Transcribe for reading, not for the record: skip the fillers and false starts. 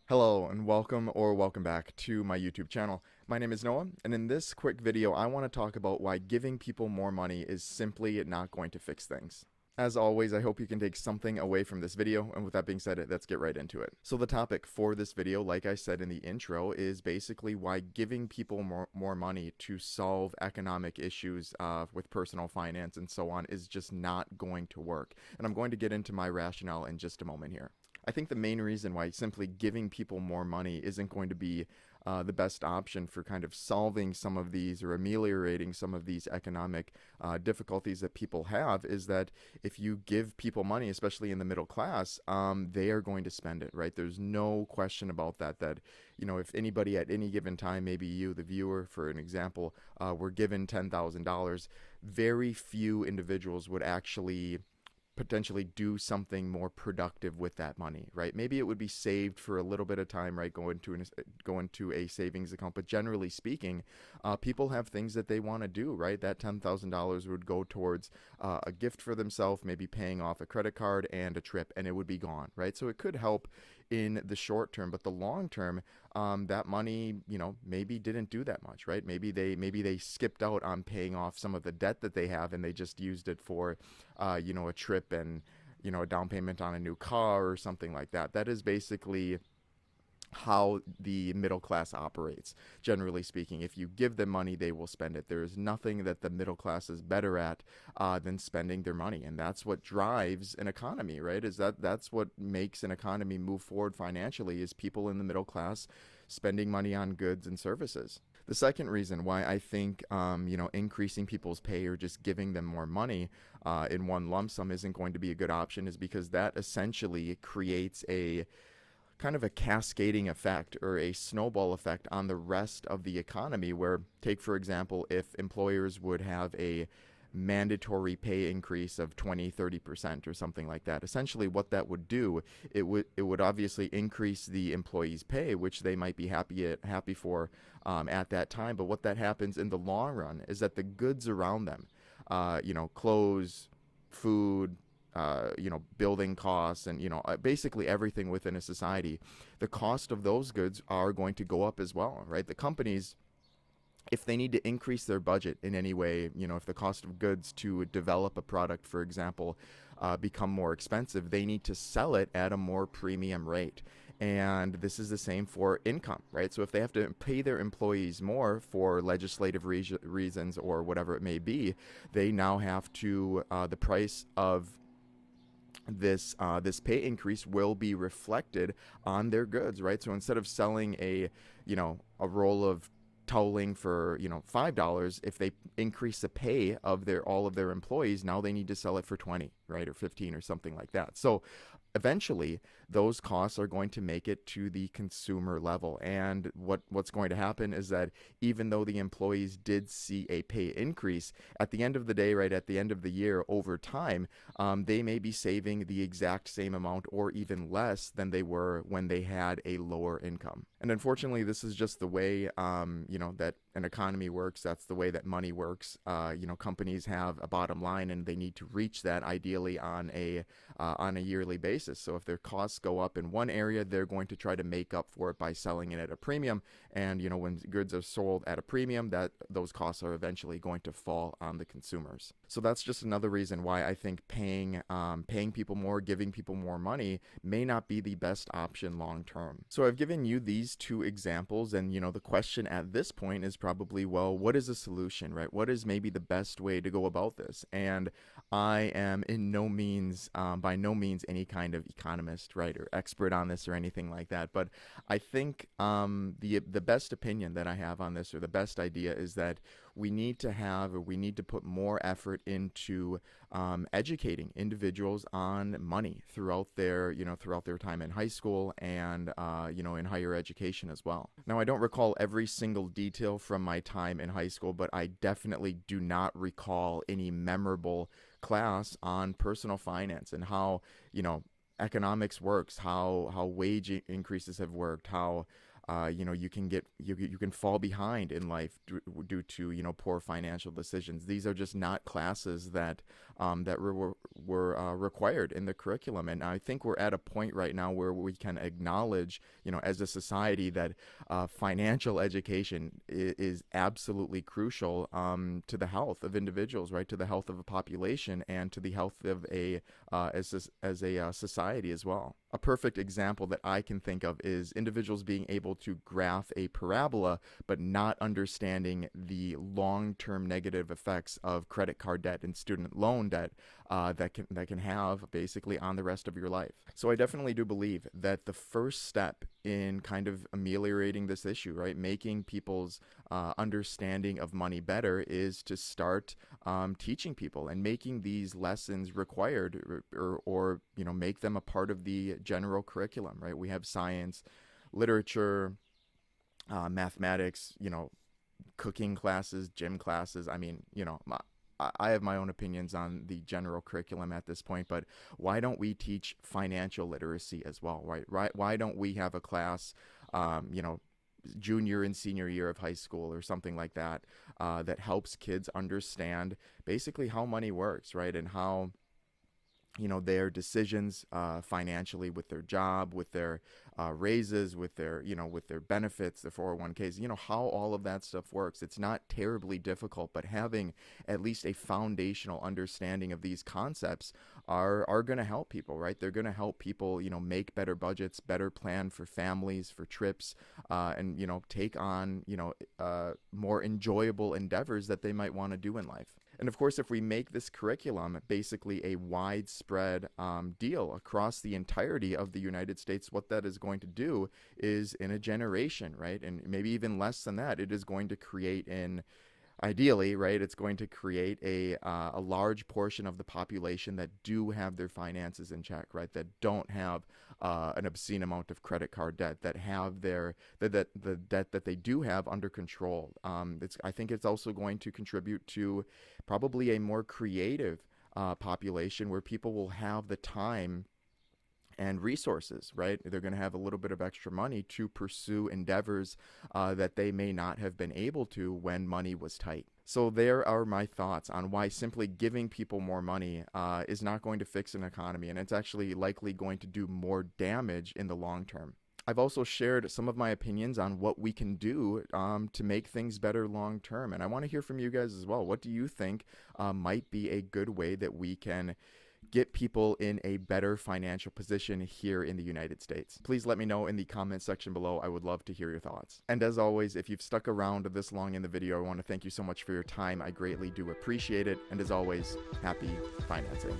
Hello and welcome back to my YouTube channel. My name is Noah, and in this quick video I want to talk about why giving people more money is simply not going to fix things. As always, I hope you can take something away from this video, and with that being said, let's get right into it. So the topic for this video, like I said in the intro, is basically why giving people more money to solve economic issues with personal finance and so on is just not going to work. And I'm going to get into my rationale in just a moment here. I think the main reason why simply giving people more money isn't going to be the best option for kind of solving some of these or ameliorating some of these economic difficulties that people have is that if you give people money, especially in the middle class, they are going to spend it, right? There's no question about that, you know, if anybody at any given time, maybe you, the viewer, for an example, were given $10,000, very few individuals would actually potentially do something more productive with that money, right? Maybe it would be saved for a little bit of time, right? Go into a savings account, but generally speaking, people have things that they want to do, right? That $10,000 would go towards a gift for themselves, maybe paying off a credit card and a trip, and it would be gone, right? So it could help in the short term, but the long term, that money, you know, maybe didn't do that much, right? Maybe they skipped out on paying off some of the debt that they have, and they just used it for, you know, a trip and, you know, a down payment on a new car or something like that. That is basically how the middle class operates. Generally speaking, if you give them money, they will spend it. There is nothing that the middle class is better at than spending their money, and that's what drives an economy, right? That's what makes an economy move forward financially, is people in the middle class spending money on goods and services. The second reason why I think you know, increasing people's pay or just giving them more money in one lump sum isn't going to be a good option is because that essentially creates a kind of a cascading effect or a snowball effect on the rest of the economy, where, take for example, if employers would have a mandatory pay increase of 20-30% or something like that, essentially what that would do, it would obviously increase the employees' pay, which they might be happy for at that time. But what that happens in the long run is that the goods around them, you know, clothes, food, you know, building costs, and, you know, basically everything within a society, the cost of those goods are going to go up as well, right? The companies, if they need to increase their budget in any way, you know, if the cost of goods to develop a product, for example, become more expensive, they need to sell it at a more premium rate. And this is the same for income, right? So if they have to pay their employees more for legislative reasons or whatever it may be, they now have to, the price of this pay increase will be reflected on their goods, right? So instead of selling a roll of toweling for, you know, $5, if they increase the pay of all of their employees, now they need to sell it for 20, right, or 15 or something like that. So eventually those costs are going to make it to the consumer level, and what's going to happen is that even though the employees did see a pay increase, at the end of the day, right, at the end of the year, over time, they may be saving the exact same amount or even less than they were when they had a lower income. And unfortunately, this is just the way you know, that an economy works. That's the way that money works. You know, companies have a bottom line, and they need to reach that ideally on a yearly basis. So if their costs go up in one area, they're going to try to make up for it by selling it at a premium. And, you know, when goods are sold at a premium, those costs are eventually going to fall on the consumers. So that's just another reason why I think paying people more, giving people more money may not be the best option long term. So I've given you these two examples, and, you know, the question at this point is probably, well, what is a solution, right? What is maybe the best way to go about this? And I am by no means any kind of economist, right, or expert on this or anything like that. But I think the best opinion that I have on this, or the best idea, is that we need to put more effort into educating individuals on money throughout their time in high school and you know, in higher education as well. Now, I don't recall every single detail from my time in high school, but I definitely do not recall any memorable class on personal finance and how, you know, economics works, how wage increases have worked, how you can you can fall behind in life due to poor financial decisions. These are just not classes that were required in the curriculum, and I think we're at a point right now where we can acknowledge, as a society, that financial education is absolutely crucial to the health of individuals, right? To the health of a population and to the health of as a society as well. A perfect example that I can think of is individuals being able to graph a parabola, but not understanding the long-term negative effects of credit card debt and student loan debt that can have basically on the rest of your life. So I definitely do believe that the first step in kind of ameliorating this issue, right, making people's understanding of money better, is to start teaching people and making these lessons required, or make them a part of the general curriculum, right? We have science, literature, mathematics, cooking classes, gym classes. I mean, I have my own opinions on the general curriculum at this point, but why don't we teach financial literacy as well, right? Why don't we have a class, junior and senior year of high school or something like that, that helps kids understand basically how money works, right? And how their decisions financially, with their job, with their raises, with their with their benefits, their 401ks, how all of that stuff works. It's not terribly difficult, but having at least a foundational understanding of these concepts are going to help people, right? They're going to help people make better budgets, better plan for families, for trips, and take on more enjoyable endeavors that they might want to do in life. And of course, if we make this curriculum basically a widespread deal across the entirety of the United States, what that is going to do is, in a generation, right, and maybe even less than that, it is going to create ideally, right, it's going to create a large portion of the population that do have their finances in check, right, that don't have an obscene amount of credit card debt, that have the debt that they do have under control. I think it's also going to contribute to probably a more creative population, where people will have the time and resources, right? They're going to have a little bit of extra money to pursue endeavors that they may not have been able to when money was tight. So there are my thoughts on why simply giving people more money is not going to fix an economy, and it's actually likely going to do more damage in the long term. I've also shared some of my opinions on what we can do to make things better long term, and I want to hear from you guys as well. What do you think might be a good way that we can get people in a better financial position here in the United States? Please let me know in the comment section below. I would love to hear your thoughts. And as always, if you've stuck around this long in the video, I want to thank you so much for your time. I greatly do appreciate it. And as always, happy financing.